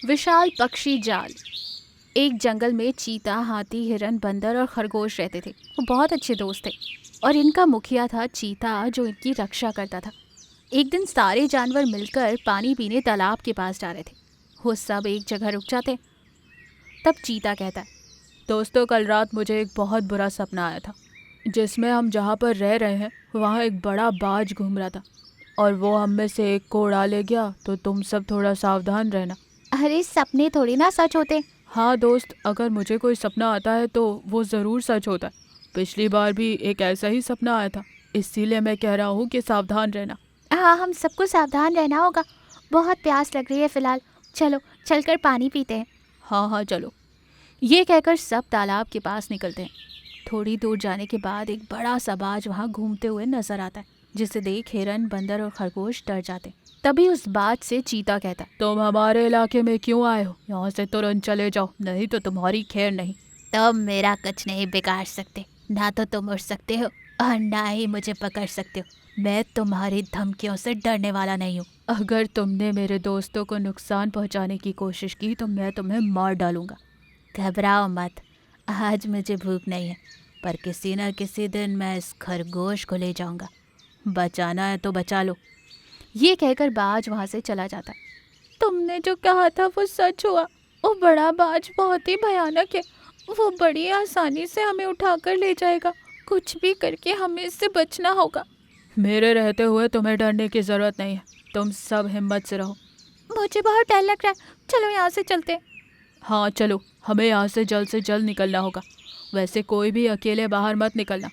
विशाल पक्षी जाल। एक जंगल में चीता, हाथी, हिरन, बंदर और खरगोश रहते थे। वो बहुत अच्छे दोस्त थे और इनका मुखिया था चीता, जो इनकी रक्षा करता था। एक दिन सारे जानवर मिलकर पानी पीने तालाब के पास जा रहे थे। वो सब एक जगह रुक जाते। तब चीता कहता है, दोस्तों, कल रात मुझे एक बहुत बुरा सपना आया था, जिसमें हम जहाँ पर रह रहे हैं वहाँ एक बड़ा बाज घूम रहा था और वो हम में से एक को उड़ा ले गया। तो तुम सब थोड़ा सावधान रहना। अरे, सपने थोड़ी ना सच होते। हाँ दोस्त, अगर मुझे कोई सपना आता है तो वो ज़रूर सच होता है। पिछली बार भी एक ऐसा ही सपना आया था, इसीलिए मैं कह रहा हूँ कि सावधान रहना। हाँ, हम सबको सावधान रहना होगा। बहुत प्यास लग रही है फिलहाल। चलो चलकर पानी पीते हैं। हाँ हाँ, चलो। ये कहकर सब तालाब के पास निकलते हैं। थोड़ी दूर जाने के बाद एक बड़ा सा बाज वहाँ घूमते हुए नजर आता है, जिसे देख हिरन, बंदर और खरगोश डर जाते। तभी उस बाज से चीता कहता, तुम हमारे इलाके में क्यों आए हो? यहाँ से तुरंत चले जाओ, नहीं तो तुम्हारी खैर नहीं। तुम मेरा कुछ नहीं बिगाड़ सकते। ना तो तुम उड़ सकते हो और ना ही मुझे पकड़ सकते हो। मैं तुम्हारी धमकियों से डरने वाला नहीं हूँ। अगर तुमने मेरे दोस्तों को नुकसान पहुँचाने की कोशिश की तो मैं तुम्हें मार डालूंगा। घबराओ मत, आज मुझे भूख नहीं है, पर किसी न किसी दिन मैं इस खरगोश को ले जाऊंगा। बचाना है तो बचा लो। ये कहकर बाज वहाँ से चला जाता है। तुमने जो कहा था वो सच हुआ। वो बड़ा बाज बहुत ही भयानक है। वो बड़ी आसानी से हमें उठाकर ले जाएगा। कुछ भी करके हमें इससे बचना होगा। मेरे रहते हुए तुम्हें डरने की जरूरत नहीं है। तुम सब हिम्मत से रहो। मुझे बहुत डर लग रहा है। चलो यहाँ से चलते हैं। हाँ चलो, हमें यहाँ से जल्द निकलना होगा। वैसे कोई भी अकेले बाहर मत निकलना।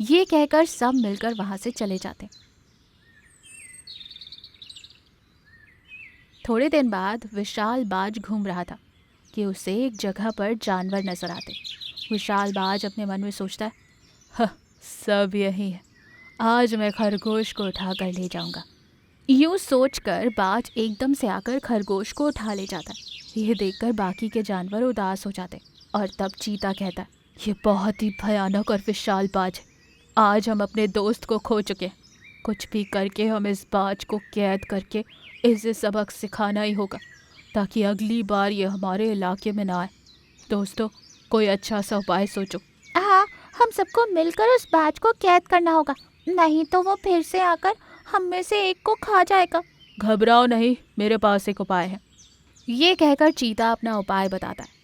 ये कहकर सब मिलकर वहाँ से चले जाते। थोड़े दिन बाद विशाल बाज घूम रहा था कि उसे एक जगह पर जानवर नजर आते। विशाल बाज अपने मन में सोचता है, "हह, सब यही है। आज मैं खरगोश को उठाकर ले जाऊंगा।" यूं सोचकर बाज एकदम से आकर खरगोश को उठा ले जाता है। यह देखकर बाकी के जानवर उदास हो जाते और तब चीता कहता है, ये बहुत ही भयानक और विशाल बाज है। आज हम अपने दोस्त को खो चुके हैं। कुछ भी करके हम इस बाज को कैद करके इसे सबक सिखाना ही होगा, ताकि अगली बार ये हमारे इलाके में ना आए। दोस्तों, कोई अच्छा सा उपाय सोचो। हाँ, हम सबको मिलकर उस बाज को कैद करना होगा, नहीं तो वो फिर से आकर हम में से एक को खा जाएगा। घबराओ नहीं, मेरे पास एक उपाय है। ये कहकर चीता अपना उपाय बताता है।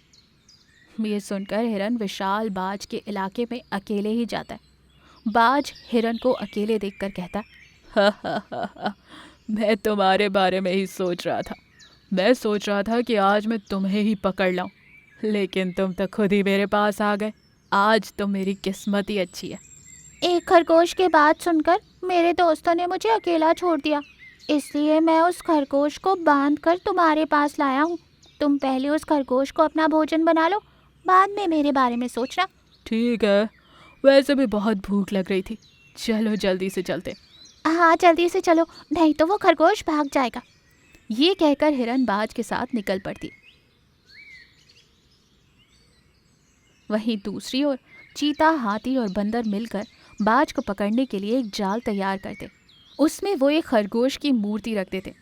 ये सुनकर हिरन विशाल बाज के इलाके में अकेले ही जाता है। बाज हिरन को अकेले देखकर कहता, हा हा हा हा, मैं तुम्हारे बारे में ही सोच रहा था। मैं सोच रहा था कि आज मैं तुम्हें ही पकड़ लाऊं, लेकिन तुम तो खुद ही मेरे पास आ गए। आज तो मेरी किस्मत ही अच्छी है। एक खरगोश की बात सुनकर मेरे दोस्तों ने मुझे अकेला छोड़ दिया, इसलिए मैं उस खरगोश को बांध कर तुम्हारे पास लाया हूँ। तुम पहले उस खरगोश को अपना भोजन बना लो, बाद में मेरे बारे में सोचना। ठीक है, वैसे भी बहुत भूख लग रही थी। चलो जल्दी से चलते। हाँ, जल्दी से चलो, नहीं तो वो खरगोश भाग जाएगा। ये कहकर हिरन बाज के साथ निकल पड़ती। वहीं दूसरी ओर चीता, हाथी और बंदर मिलकर बाज को पकड़ने के लिए एक जाल तैयार करते। उसमें वो एक खरगोश की मूर्ति रख देते।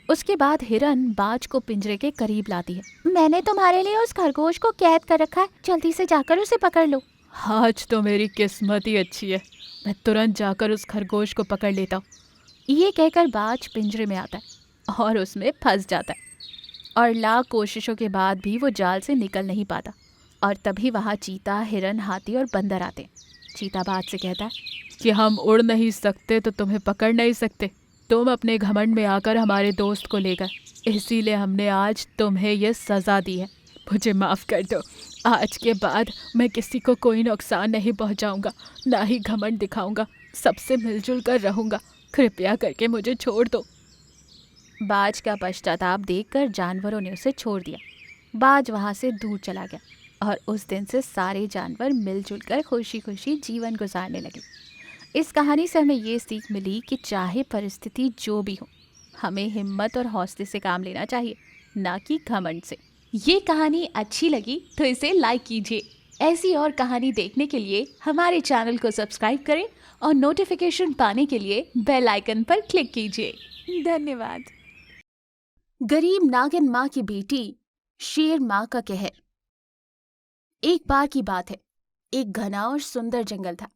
उसके बाद हिरन बाज को पिंजरे के करीब लाती है। मैंने तुम्हारे लिए उस खरगोश को कैद कर रखा है, जल्दी से जाकर उसे पकड़ लो। आज तो मेरी किस्मत ही अच्छी है, मैं तुरंत जाकर उस खरगोश को पकड़ लेता हूँ। ये कहकर बाज पिंजरे में आता है और उसमें फंस जाता है और लाख कोशिशों के बाद भी वो जाल से निकल नहीं पाता। और तभी वहाँ चीता, हिरन, हाथी और बंदर आते। चीता बाज से कहता है कि हम उड़ नहीं सकते तो तुम्हें पकड़ नहीं सकते। तुम अपने घमंड में आकर हमारे दोस्त को ले गए, इसीलिए हमने आज तुम्हें यह सज़ा दी है। मुझे माफ़ कर दो। आज के बाद मैं किसी को कोई नुकसान नहीं पहुंचाऊंगा, ना ही घमंड दिखाऊंगा। सबसे मिलजुल कर रहूंगा। कृपया करके मुझे छोड़ दो। बाज का पश्चाताप देखकर जानवरों ने उसे छोड़ दिया। बाज वहाँ से दूर चला गया और उस दिन से सारे जानवर मिलजुल कर खुशी खुशी जीवन गुजारने लगे। इस कहानी से हमें ये सीख मिली कि चाहे परिस्थिति जो भी हो, हमें हिम्मत और हौसले से काम लेना चाहिए, ना कि घमंड से। ये कहानी अच्छी लगी तो इसे लाइक कीजिए। ऐसी और कहानी देखने के लिए हमारे चैनल को सब्सक्राइब करें और नोटिफिकेशन पाने के लिए बेल आइकन पर क्लिक कीजिए। धन्यवाद। गरीब नागिन माँ की बेटी, शेर माँ का कहर। एक बार की बात है, एक घना और सुंदर जंगल था।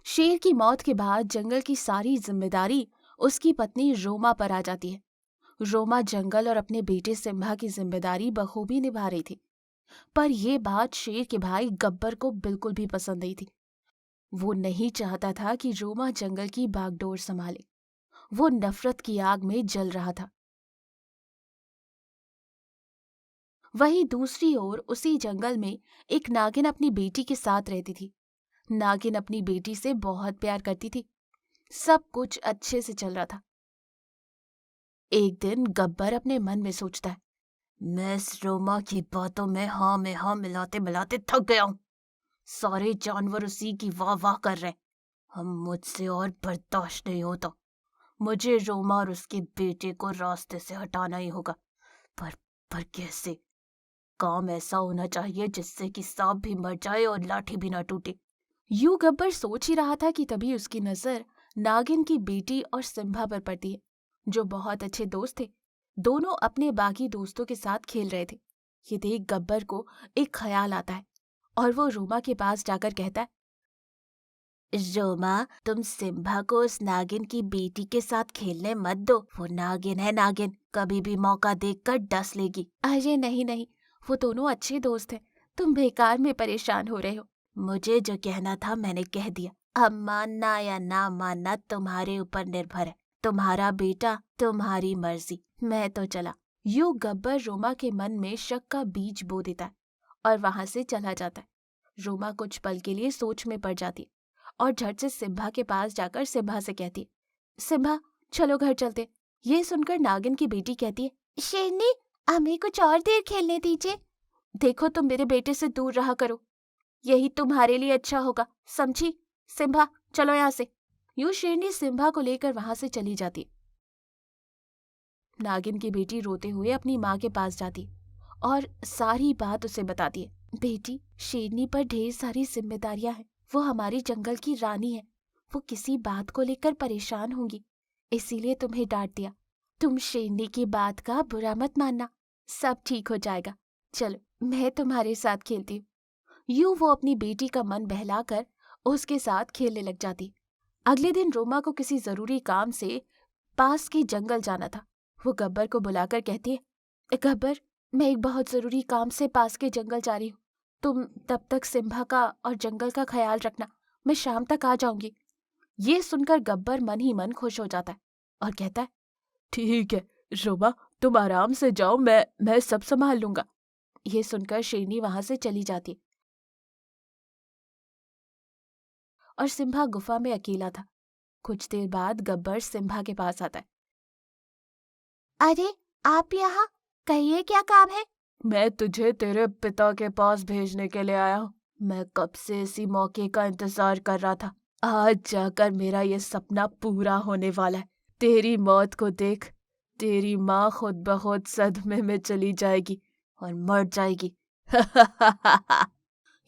शेर की मौत के बाद जंगल की सारी जिम्मेदारी उसकी पत्नी रोमा पर आ जाती है। रोमा जंगल और अपने बेटे सिम्बा की जिम्मेदारी बखूबी निभा रही थी। पर यह बात शेर के भाई गब्बर को बिल्कुल भी पसंद नहीं थी। वो नहीं चाहता था कि रोमा जंगल की बागडोर संभाले। वो नफरत की आग में जल रहा था। वहीं दूसरी ओर उसी जंगल में एक नागिन अपनी बेटी के साथ रहती थी। नागिन अपनी बेटी से बहुत प्यार करती थी। सब कुछ अच्छे से चल रहा था। एक दिन गब्बर अपने मन में सोचता है, मैं इस रोमा की बातों में हाँ मिलाते मिलाते थक गया हूँ। सारे जानवर उसी की वाह वाह कर रहे हैं। हम मुझसे और बर्दाश्त नहीं होता। मुझे रोमा और उसके बेटे को रास्ते से हटाना ही होगा। पर पर कैसे? काम ऐसा होना चाहिए जिससे कि सांप भी मर जाए और लाठी भी ना टूटे। यूं गब्बर सोच ही रहा था कि तभी उसकी नजर नागिन की बेटी और सिम्बा पर पड़ती है, जो बहुत अच्छे दोस्त थे। दोनों अपने बाकी दोस्तों के साथ खेल रहे थे। ये देख गब्बर को एक ख्याल आता है और वो रोमा के पास जाकर कहता है, रोमा, तुम सिम्बा को उस नागिन की बेटी के साथ खेलने मत दो। वो नागिन है नागिन, कभी भी मौका देखकर डस लेगी। अरे नहीं नहीं, वो दोनों अच्छे दोस्त हैं। तुम बेकार में परेशान हो रहे हो। मुझे जो कहना था मैंने कह दिया। अब मानना या ना मानना तुम्हारे ऊपर निर्भर है। तुम्हारा बेटा, तुम्हारी मर्जी। मैं तो चला। यूं गब्बर रोमा के मन में शक का बीज बो देता है और वहां से चला जाता है। रोमा कुछ पल के लिए सोच में पड़ जाती है और झट से सिम्बा के पास जाकर सिम्बा से कहती है, सिम्बा चलो घर चलते। ये सुनकर नागिन की बेटी कहती है, शेरनी, हमें कुछ और देर खेलने दीजिए। देखो, तुम मेरे बेटे से दूर रहा करो, यही तुम्हारे लिए अच्छा होगा, समझी? सिम्बा चलो यहाँ से। यूं शेरनी सिम्बा को लेकर वहां से चली जाती। नागिन की बेटी रोते हुए अपनी माँ के पास जाती और सारी बात उसे बताती है। बेटी, शेरनी पर ढेर सारी जिम्मेदारियां हैं। वो हमारी जंगल की रानी है। वो किसी बात को लेकर परेशान होंगी, इसीलिए तुम्हें डांट दिया। तुम शेरनी की बात का बुरा मत मानना, सब ठीक हो जाएगा। चलो, मैं तुम्हारे साथ खेलती हूँ। यूं वो अपनी बेटी का मन बहलाकर उसके साथ खेलने लग जाती। अगले दिन रोमा को किसी जरूरी काम से पास के जंगल जाना था। वो गब्बर को बुलाकर कहती है, गब्बर, मैं एक बहुत जरूरी काम से पास के जंगल जा रही हूँ। तुम तब तक सिम्बा का और जंगल का ख्याल रखना। मैं शाम तक आ जाऊंगी। ये सुनकर गब्बर मन ही मन खुश हो जाता है और कहता है, ठीक है रोमा, तुम आराम से जाओ, मैं सब संभाल लूंगा। ये सुनकर शेरनी वहां से चली जाती और सिम्बा गुफा में अकेला था। कुछ देर बाद गब्बर सिम्बा के पास आता है। अरे, आप यहाँ, कहिए क्या काम है? मैं तुझे तेरे पिता के पास भेजने के लिए आया हूँ। मैं कब से इसी मौके का इंतजार कर रहा था। आज जाकर मेरा ये सपना पूरा होने वाला है। तेरी मौत को देख तेरी माँ खुद ब खुद सदमे में चली जाएगी और मर जाएगी।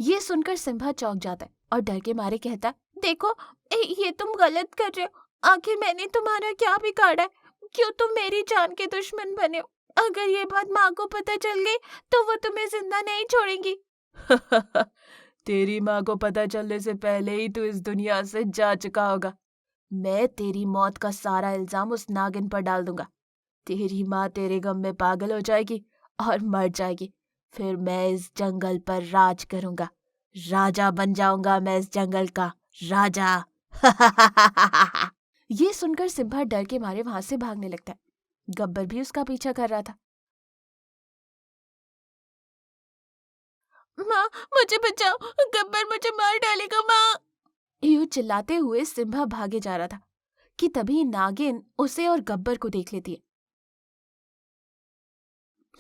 ये सुनकर सिम्बा चौंक जाता है और डर के मारे कहता है, देखो, ये तुम गलत कर रहे हो। आखिर मैंने तुम्हारा क्या बिगाड़ा है? क्यों तुम मेरी जान के दुश्मन बने हो? अगर ये बात माँ को पता चल गई तो वो तुम्हें जिंदा नहीं छोड़ेंगी। तेरी माँ को पता चलने से पहले ही तू इस दुनिया से जा चुका होगा। मैं तेरी मौत का सारा इल्जाम उस नागिन पर डाल दूंगा। तेरी माँ तेरे गम में पागल हो जाएगी और मर जाएगी। फिर मैं इस जंगल पर राज करूंगा। राजा बन जाऊंगा मैं इस जंगल का राजा। ये सुनकर सिम्बा डर के मारे वहां से भागने लगता है। गब्बर भी उसका पीछा कर रहा था। माँ, मुझे बचाओ, गब्बर मुझे मार डालेगा माँ। यूं चिल्लाते हुए सिम्बा भागे जा रहा था कि तभी नागिन उसे और गब्बर को देख लेती है।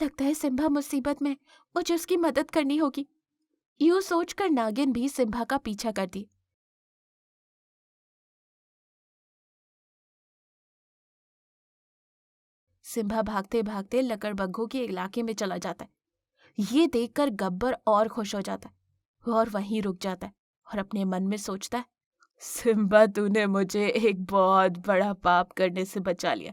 लगता है सिम्बा मुसीबत में, मुझे उसकी मदद करनी होगी। यूं सोचकर नागिन भी सिम्बा का पीछा करती। सिम्बा भागते भागते लकड़बग्घों के इलाके में चला जाता है। ये देखकर गब्बर और खुश हो जाता है और वहीं रुक जाता है और अपने मन में सोचता है, सिम्बा, तूने मुझे एक बहुत बड़ा पाप करने से बचा लिया।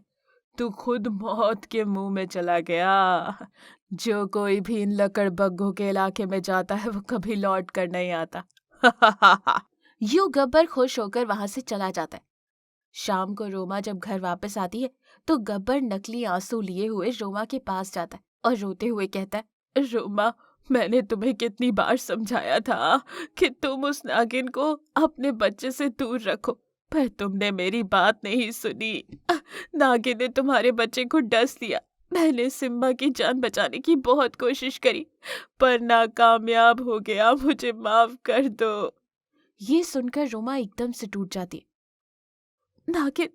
तू खुद मौत के मुंह में चला गया। जो कोई भी इन लकड़बग्घों के इलाके में जाता है वो कभी लौट कर नहीं आता। यूं गब्बर खुश होकर वहां से चला जाता है। शाम को रोमा जब घर वापस आती है तो गब्बर नकली आंसू लिए हुए रोमा के पास जाता है और रोते हुए कहता है, रोमा, मैंने तुम्हें कितनी बार समझाया था कि तुम उस नागिन को अपने बच्चे से दूर रखो, पर तुमने मेरी बात नहीं सुनी। नागिन ने तुम्हारे बच्चे को डस दिया। मैंने सिम्बा की जान बचाने की बहुत कोशिश करी, पर नाकामयाब हो गया। मुझे माफ कर दो। ये सुनकर रोमा एकदम से टूट जाती है। नागिन,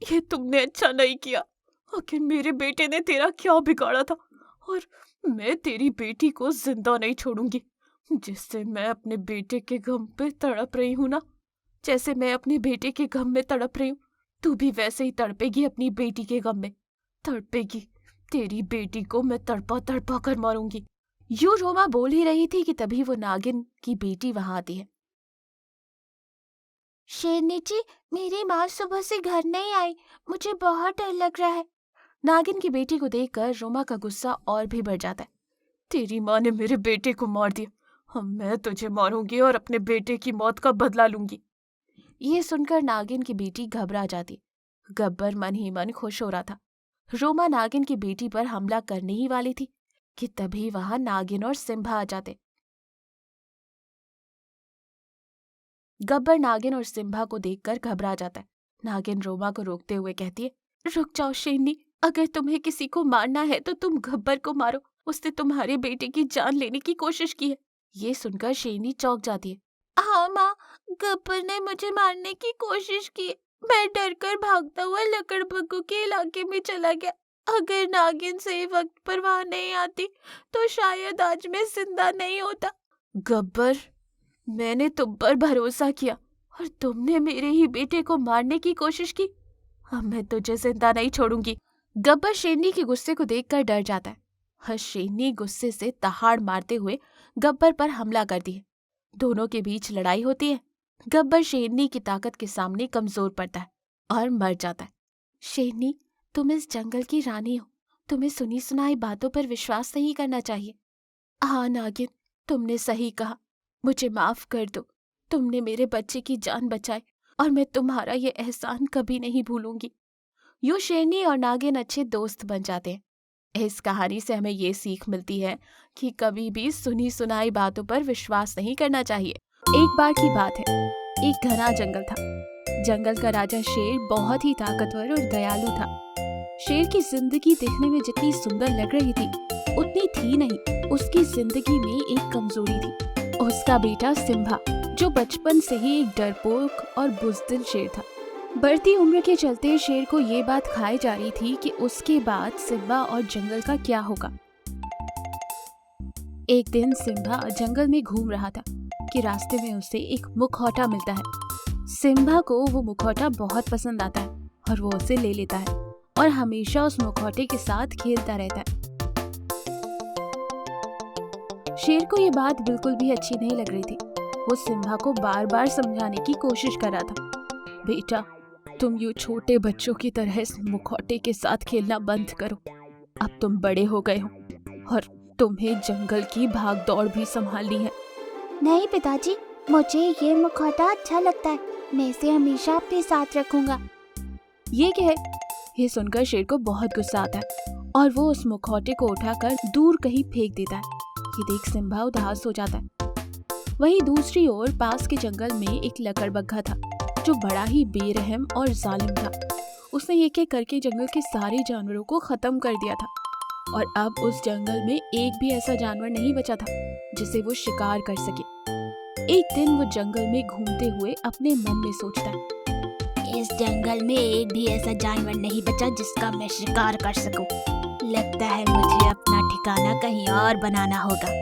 ये तुमने अच्छा नहीं किया। आखिर मेरे बेटे ने तेरा क्या बिगाड़ा था? और मैं तेरी बेटी को जिंदा नहीं छोड़ूंगी। जिससे मैं अपने बेटे के गम पे तड़प रही हूँ ना, जैसे मैं अपने बेटे के गम में तड़प रही हूँ, तू भी वैसे ही तड़पेगी अपनी बेटी के गम में। तड़पेगी। तेरी बेटी को मैं तड़पा तड़पा कर मारूंगी। यूं रोमा बोल ही रही थी कि तभी वो नागिन की बेटी वहां आती है। शेरनी जी, मेरी माँ सुबह से घर नहीं आई, मुझे बहुत डर लग रहा है। नागिन की बेटी को देखकर रोमा का गुस्सा और भी बढ़ जाता है। तेरी माँ ने मेरे बेटे को मार दिया। मैं तुझे मारूंगी और अपने बेटे की मौत का बदला लूंगी। ये सुनकर नागिन की बेटी घबरा जाती। गब्बर मन ही मन खुश हो रहा था। रोमा नागिन की बेटी पर हमला करने ही वाली थी कि तभी वहां नागिन और सिम्बा आ जाते। गब्बर नागिन और सिम्बा को देखकर घबरा जाता है। नागिन रोमा को रोकते हुए कहती है, रुक जाओ शेरनी, अगर तुम्हें किसी को मारना है तो तुम गब्बर को मारो। उसने तुम्हारे बेटे की जान लेने की कोशिश की है। ये सुनकर शेरनी चौंक जाती है। हाँ माँ, गब्बर ने मुझे मारने की कोशिश की। मैं डरकर भागता हुआ लकड़बग्घों के इलाके में चला गया। अगर नागिन सही वक्त पर वहां नहीं आती तो शायद आज मैं जिंदा नहीं होता। गब्बर, मैंने तुम पर भरोसा किया और तुमने मेरे ही बेटे को मारने की कोशिश की। अब मैं तुझे जिंदा नहीं छोड़ूंगी। गब्बर शेरनी के गुस्से को देखकर डर जाता है। हर शेरनी गुस्से से दहाड़ मारते हुए गब्बर पर हमला करती है। दोनों के बीच लड़ाई होती है। गब्बर शेरनी की ताकत के सामने कमजोर पड़ता है और मर जाता है। शेरनी, तुम इस जंगल की रानी हो, तुम्हें सुनी सुनाई बातों पर विश्वास नहीं करना चाहिए। हाँ नागिन, तुमने सही कहा, मुझे माफ कर दो। तुमने मेरे बच्चे की जान बचाई और मैं तुम्हारा ये एहसान कभी नहीं भूलूंगी। यूं शेरनी और नागिन अच्छे दोस्त बन जाते हैं। इस कहानी से हमें ये सीख मिलती है कि कभी भी सुनी सुनाई बातों पर विश्वास नहीं करना चाहिए। एक बार की बात है, एक घना जंगल था। जंगल का राजा शेर बहुत ही ताकतवर और दयालु था। शेर की जिंदगी देखने में जितनी सुंदर लग रही थी उतनी थी नहीं। उसकी जिंदगी में एक कमजोरी थी, उसका बेटा सिम्बा, जो बचपन से ही एक डरपोक और बुज़दिल शेर था। बढ़ती उम्र के चलते शेर को ये बात खाई जा रही थी कि उसके बाद सिम्बा और जंगल का क्या होगा। एक दिन सिम्बा जंगल में घूम रहा था कि रास्ते में उसे एक मुखौटा मिलता है। सिम्बा को वो मुखौटा बहुत पसंद आता है और वो उसे ले लेता है और हमेशा उस मुखौटे के साथ खेलता रहता है। शेर को ये बात बिल्कुल भी अच्छी नहीं लग रही थी। वो सिम्बा को बार बार समझाने की कोशिश कर रहा था, बेटा, तुम यूं छोटे बच्चों की तरह इस मुखौटे के साथ खेलना बंद करो। अब तुम बड़े हो गए हो और तुम्हें जंगल की भाग दौड़ भी संभालनी है। नहीं पिताजी, मुझे ये मुखौटा अच्छा लगता है, मैं इसे हमेशा अपने साथ रखूंगा। ये क्या है? ये सुनकर शेर को बहुत गुस्सा आता है और वो उस मुखौटे को उठाकर दूर कहीं फेंक देता है। ये देख सिम्बा उदास हो जाता है। वहीं दूसरी ओर पास के जंगल में एक लकड़बग्घा था जो बड़ा ही बेरहम और जालिम था। उसने एक एक करके जंगल के सारे जानवरों को खत्म कर दिया था और अब उस जंगल में एक भी ऐसा जानवर नहीं बचा था जिसे वो शिकार कर सके। एक दिन वो जंगल में घूमते हुए अपने मन में सोचता है, इस जंगल में एक भी ऐसा जानवर नहीं बचा जिसका मैं शिकार कर सकूं। लगता है मुझे अपना ठिकाना कहीं और बनाना होगा।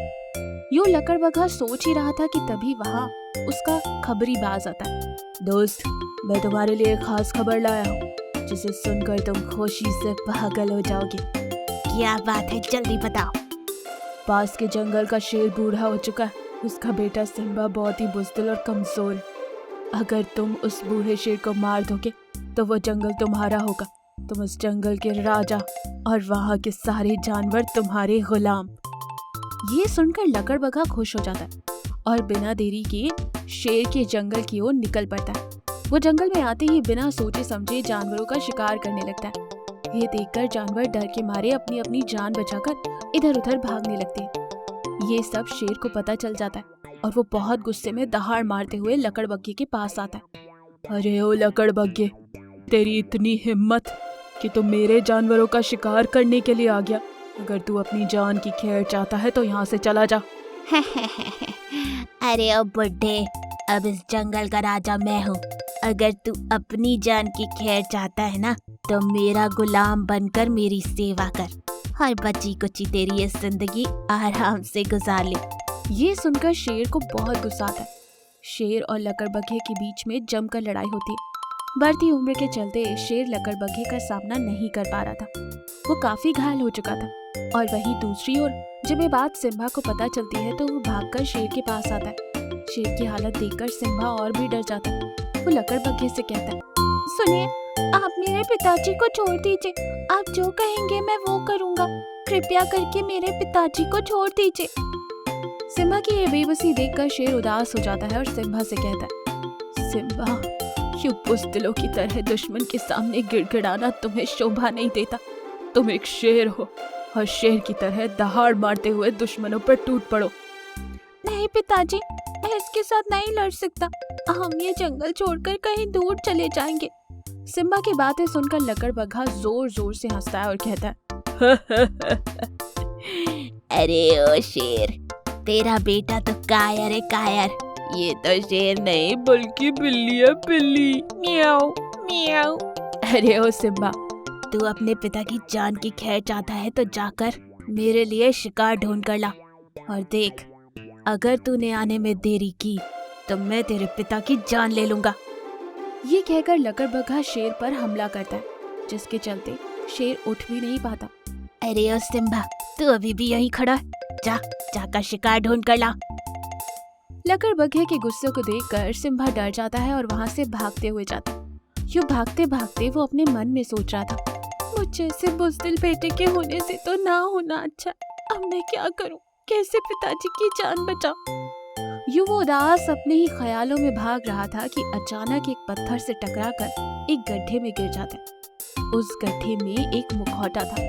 यूं लकड़बग्घा सोच ही रहा था कि तभी वहाँ उसका खबरीबाज आता है। दोस्त, मैं तुम्हारे लिए खास खबर लाया हूँ जिसे सुनकर तुम खुशी से पागल हो जाओगे। क्या बात है, जल्दी बताओ। पास के जंगल का शेर बूढ़ा हो चुका है। उसका बेटा सिम्बा बहुत ही बुज़दिल और कमजोर है। अगर तुम उस बूढ़े शेर को मार दोगे तो वो जंगल तुम्हारा होगा तुम इस जंगल के राजा और वहाँ के सारे जानवर तुम्हारे गुलाम। ये सुनकर लकड़बग्घा खुश हो जाता है और बिना देरी के शेर के जंगल की ओर निकल पड़ता है। वो जंगल में आते ही बिना सोचे समझे जानवरों का शिकार करने लगता है। ये देखकर जानवर डर के मारे अपनी अपनी जान बचाकर इधर उधर भागने लगते हैं। ये सब शेर को पता चल जाता है और वो बहुत गुस्से में दहाड़ मारते हुए लकड़बग्घे के पास आता है। अरे ओ लकड़बग्घे, तेरी इतनी हिम्मत कि तू मेरे जानवरों का शिकार करने के लिए आ गया। अगर तू अपनी जान की खैर चाहता है तो यहाँ से चला जा। अरे ओ बुड्ढे, अब इस जंगल का राजा मैं हूँ। अगर तू अपनी जान की खैर चाहता है ना, तो मेरा गुलाम बनकर मेरी सेवा कर और बची कुची तेरी ये जिंदगी आराम से गुजार ले। ये सुनकर शेर को बहुत गुस्सा आता है। शेर और लकड़बग्घे के बीच में जमकर लड़ाई होती है। बढ़ती उम्र के चलते शेर लकड़बग्घे का सामना नहीं कर पा रहा था। वो काफी घायल हो चुका था। और वहीं दूसरी ओर जब ये बात सिम्बा को पता चलती है तो वो भागकर शेर के पास आता है। शेर की हालत देखकर सिम्बा और भी डर जाता है। वो लकड़बग्घे से कहता है, सुनिए, आप मेरे पिताजी को छोड़ दीजिए। आप जो कहेंगे मैं वो करूँगा। कृपया करके मेरे पिताजी को छोड़ दीजिए। सिम्बा की ये बेबसी देखकर शेर उदास हो जाता है और सिम्बा से कहता है, सिम्बा, यूं बुज़दिलों की तरह दुश्मन के सामने गिड़गिड़ाना तुम्हें शोभा नहीं देता। तुम एक शेर हो और शेर की तरह दहाड़ मारते हुए दुश्मनों पर टूट पड़ो। नहीं पिताजी, मैं इसके साथ नहीं लड़ सकता। हम ये जंगल छोड़कर कहीं दूर चले जाएंगे। सिम्बा की बातें सुनकर लकड़बग्घा जोर जोर से हंसता है और कहता है, अरे ओ शेर, तेरा बेटा तो कायर है कायर। ये तो शेर नहीं बल्कि बिल्ली है, बिल्ली। म्याऊ म्याऊ। अरे ओ सिम्बा, तू अपने पिता की जान की खैर चाहता है तो जाकर मेरे लिए शिकार ढूंढ कर ला। और देख, अगर तूने आने में देरी की तो मैं तेरे पिता की जान ले लूंगा। ये कहकर लकड़बग्घा शेर पर हमला करता है, जिसके चलते शेर उठ भी नहीं पाता। अरे ओ सिम्बा, तू अभी भी यहीं खड़ा? जाकर शिकार ढूंढ कर ला। लकड़बग्घे के गुस्से को देखकर सिम्बा डर जाता है और वहाँ से भागते हुए जाता है। यूं भागते भागते वो अपने मन में सोच रहा था, मुझे से बुज़दिल बेटे के होने से तो ना होना अच्छा। अब मैं क्या करूं? कैसे पिताजी की जान बचाऊं? यूं वो उदास अपने ही ख्यालों में भाग रहा था कि अचानक एक पत्थर से टकराकर एक गड्ढे में गिर जाता है। उस गड्ढे में एक मुखौटा था।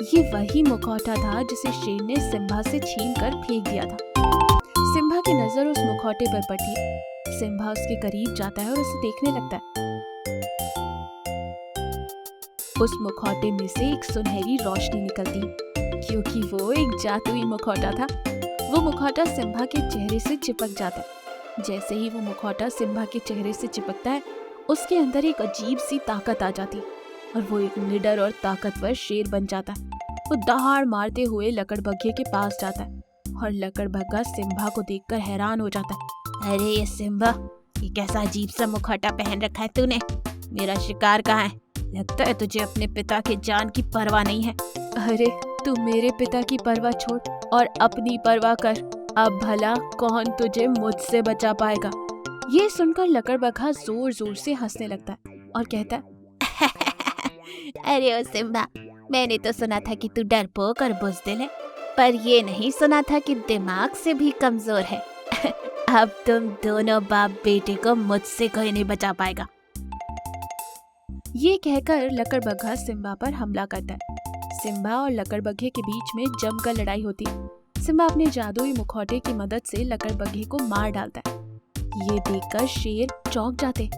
ये वही मुखौटा था जिसे शेर ने सिम्बा से छीनकर फेंक दिया था। सिम्बा की नजर उस मुखौटे पर पड़ती है। सिम्बा उसके करीब जाता है और उसे देखने लगता है। उस मुखौटे में से एक सुनहरी रोशनी निकलती है, क्योंकि वो एक जादुई मुखौटा था। वो मुखौटा सिम्बा के चेहरे से चिपक जाता है। जैसे ही वो मुखौटा सिम्बा के चेहरे से चिपकता है, उसके अंदर एक अजीब सी ताकत आ जाती है और वो एक निडर और ताकतवर शेर बन जाता है। वो दहाड़ मारते हुए लकड़बग्घे के पास जाता है और लकड़बग्घा सिम्बा को देखकर हैरान हो जाता है। अरे ये सिम्बा, ये कैसा अजीब सा मुखौटा पहन रखा है तूने? मेरा शिकार कहाँ है? लगता है तुझे अपने पिता की जान की परवाह नहीं है। अरे तू मेरे पिता की परवाह छोड़ और अपनी परवाह कर। अब भला कौन तुझे मुझसे बचा पाएगा? ये सुनकर लकड़बग्घा जोर जोर से हंसने लगता है और कहता है, अरे ओ सिम्बा, मैंने तो सुना था कि तू डरपोक और बुज़दिल है, पर ये नहीं सुना था कि दिमाग से भी कमजोर है। अब तुम दोनों बाप बेटे को मुझसे कोई नहीं बचा पाएगा। ये कहकर लकड़बग्घा सिम्बा पर हमला करता है। सिम्बा और लकड़बग्घे के बीच में जमकर लड़ाई होती है। सिम्बा अपने जादुई मुखौटे की मदद से लकड़बग्घे को मार डालता है। ये देखकर शेर चौंक जाते।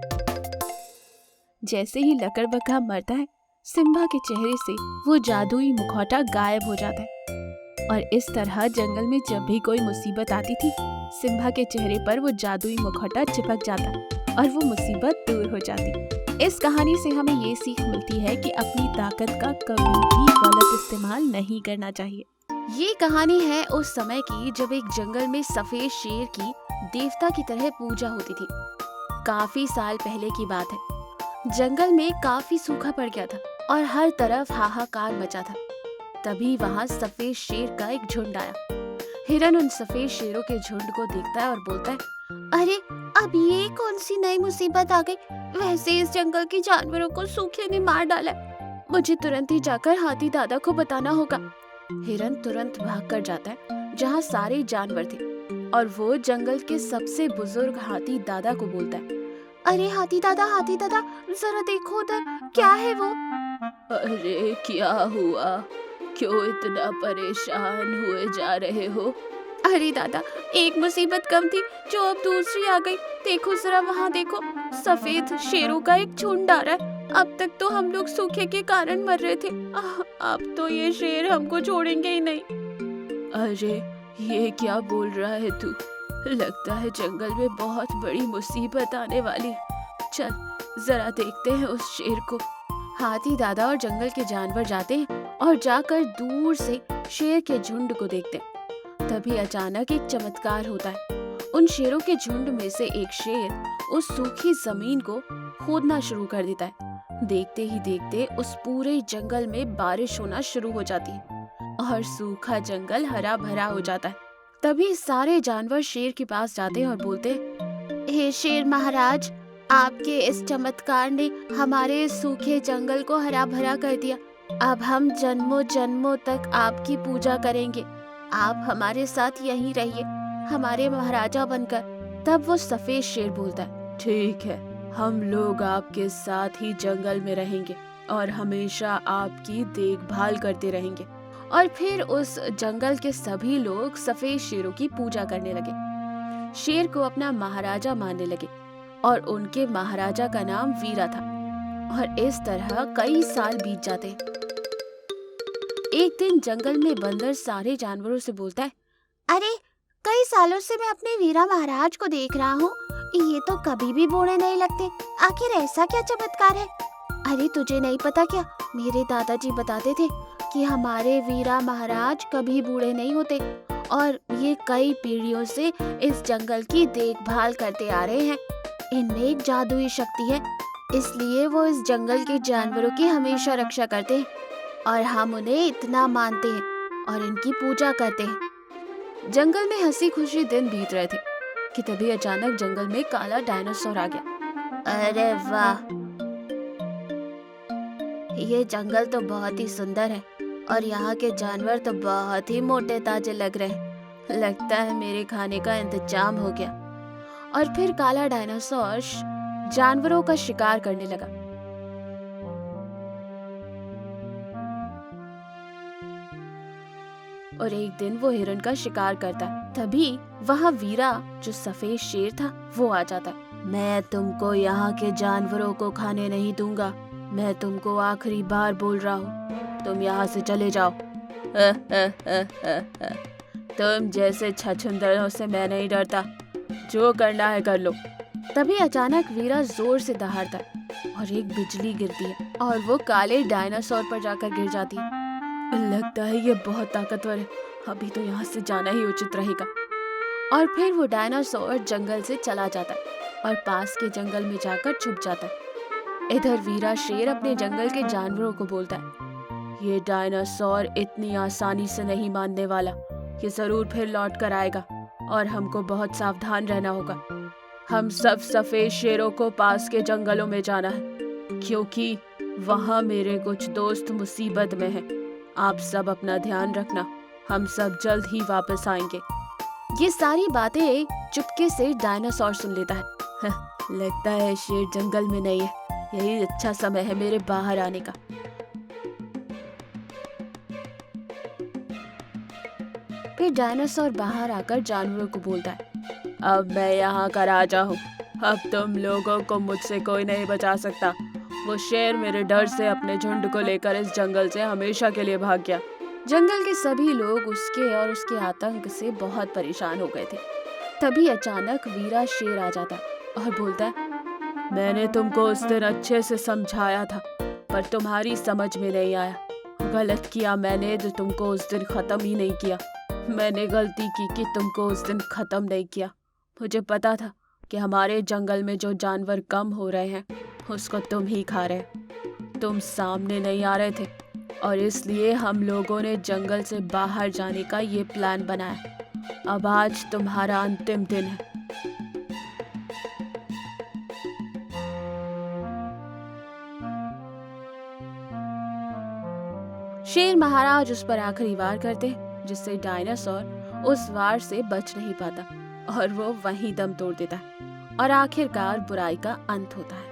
जैसे ही लकड़बग्घा मरता है, सिम्बा के चेहरे से वो जादुई मुखौटा गायब हो जाता है। और इस तरह जंगल में जब भी कोई मुसीबत आती थी, सिम्बा के चेहरे पर वो जादुई मुखौटा चिपक जाता और वो मुसीबत दूर हो जाती। इस कहानी से हमें ये सीख मिलती है कि अपनी ताकत का कभी भी गलत इस्तेमाल नहीं करना चाहिए। ये कहानी है उस समय की जब एक जंगल में सफेद शेर की देवता की तरह पूजा होती थी। काफी साल पहले की बात है। जंगल में काफी सूखा पड़ गया था और हर तरफ हाहाकार मचा था। तभी वहाँ सफेद शेर का एक झुंड आया। हिरन उन सफेद शेरों के झुंड को देखता है और बोलता है, अरे अब ये कौन सी नई मुसीबत आ गई? वैसे इस जंगल के जानवरों को सूखे ने मार डाला है। मुझे तुरंत ही जाकर हाथी दादा को बताना होगा। हिरन तुरंत भागकर जाता है जहाँ सारे जानवर थे और वो जंगल के सबसे बुजुर्ग हाथी दादा को बोलता है, अरे हाथी दादा जरा देखो उधर, क्या है वो? अरे क्या हुआ, क्यों इतना परेशान हुए जा रहे हो? अरे दादा, एक मुसीबत कम थी जो अब दूसरी आ गई। देखो जरा वहाँ देखो, सफेद शेरों का एक झुंड आ रहा है। अब तक तो हम लोग सूखे के कारण मर रहे थे, अब तो ये शेर हमको छोड़ेंगे ही नहीं। अरे ये क्या बोल रहा है तू? लगता है जंगल में बहुत बड़ी मुसीबत आने वाली है। चल जरा देखते हैं उस शेर को। हाथी दादा और जंगल के जानवर जाते हैं और जाकर दूर से शेर के झुंड को देखते हैं। तभी अचानक एक चमत्कार होता है। उन शेरों के झुंड में से एक शेर उस सूखी जमीन को खोदना शुरू कर देता है। देखते ही देखते उस पूरे जंगल में बारिश होना शुरू हो जाती है और सूखा जंगल हरा भरा हो जाता है। तभी सारे जानवर शेर के पास जाते हैं और बोलते हैं, हे शेर महाराज, आपके इस चमत्कार ने हमारे सूखे जंगल को हरा भरा कर दिया। अब हम जन्मों जन्मों तक आपकी पूजा करेंगे। आप हमारे साथ यहीं रहिए, हमारे महाराजा बनकर। तब वो सफेद शेर बोलता है, ठीक है, हम लोग आपके साथ ही जंगल में रहेंगे और हमेशा आपकी देखभाल करते रहेंगे। और फिर उस जंगल के सभी लोग सफेद शेरों की पूजा करने लगे। शेर को अपना महाराजा मानने लगे और उनके महाराजा का नाम वीरा था। और इस तरह कई साल बीत जाते। एक दिन जंगल में बंदर सारे जानवरों से बोलता है, अरे कई सालों से मैं अपने वीरा महाराज को देख रहा हूँ, ये तो कभी भी बूढ़े नहीं लगते। आखिर ऐसा क्या चमत्कार है? अरे तुझे नहीं पता क्या, मेरे दादाजी बताते थे कि हमारे वीरा महाराज कभी बूढ़े नहीं होते और ये कई पीढ़ियों से इस जंगल की देखभाल करते आ रहे हैं। इनमें एक जादुई शक्ति है, इसलिए वो इस जंगल के जानवरों की हमेशा रक्षा करते हैं और हम उन्हें इतना मानते हैं और इनकी पूजा करते हैं। जंगल में हंसी खुशी दिन बीत रहे थे कि तभी अचानक जंगल में काला डायनासोर आ गया। अरे वाह, ये जंगल तो बहुत ही सुंदर है और यहाँ के जानवर तो बहुत ही मोटे ताजे लग रहे हैं। लगता है मेरे खाने का इंतजाम हो गया। और फिर काला डायनासोर जानवरों का शिकार करने लगा। और एक दिन वो हिरन का शिकार करता है। तभी वहाँ वीरा, जो सफेद शेर था, वो आ जाता है। मैं तुमको यहाँ के जानवरों को खाने नहीं दूंगा। मैं तुमको आखिरी बार बोल रहा हूँ, तुम यहाँ से चले जाओ। तुम जैसे छछूंदरों से मैं नहीं डरता, जो करना है कर लो। तभी अचानक वीरा जोर से दहाड़ता है और एक बिजली गिरती है और वो काले डायनासोर पर जाकर गिर जाती है। लगता है ये बहुत ताकतवर है, अभी तो यहाँ से जाना ही उचित रहेगा। और फिर वो डायनासोर जंगल से चला जाता है और पास के जंगल में जाकर छुप जाता है। इधर वीरा शेर अपने जंगल के जानवरों को बोलता है, ये डायनासोर इतनी आसानी से नहीं मानने वाला, ये जरूर फिर लौट कर आएगा और हमको बहुत सावधान रहना होगा। हम सब सफेद शेरों को पास के जंगलों में जाना है, क्योंकि वहाँ मेरे कुछ दोस्त मुसीबत में हैं। आप सब अपना ध्यान रखना, हम सब जल्द ही वापस आएंगे। ये सारी बातें चुपके से डायनासोर सुन लेता है। लगता है शेर जंगल में नहीं है, यही अच्छा समय है मेरे बाहर आने का। फिर डायनासोर बाहर आकर जानवरों को बोलता है, अब मैं यहाँ का राजा हूँ, अब तुम लोगों को मुझसे कोई नहीं बचा सकता। वो शेर मेरे डर से अपने झुंड को लेकर इस जंगल से हमेशा के लिए भाग गया। जंगल के सभी लोग उसके और उसके आतंक से बहुत परेशान हो गए थे। तभी अचानक वीरा शेर आ जाता और बोलता है, मैंने तुमको उस दिन अच्छे से समझाया था, पर तुम्हारी समझ में नहीं आया। गलत किया मैंने जो तुमको उस दिन खत्म ही नहीं किया। मैंने गलती की कि तुमको उस दिन खत्म नहीं किया। मुझे पता था कि हमारे जंगल में जो जानवर कम हो रहे हैं उसको तुम ही खा रहे। तुम सामने नहीं आ रहे थे और इसलिए हम लोगों ने जंगल से बाहर जाने का ये प्लान बनाया। अब आज तुम्हारा अंतिम दिन है। शेर महाराज उस पर आखिरी वार करते जिससे डायनासोर उस वार से बच नहीं पाता और वो वहीं दम तोड़ देता है और आखिरकार बुराई का अंत होता है।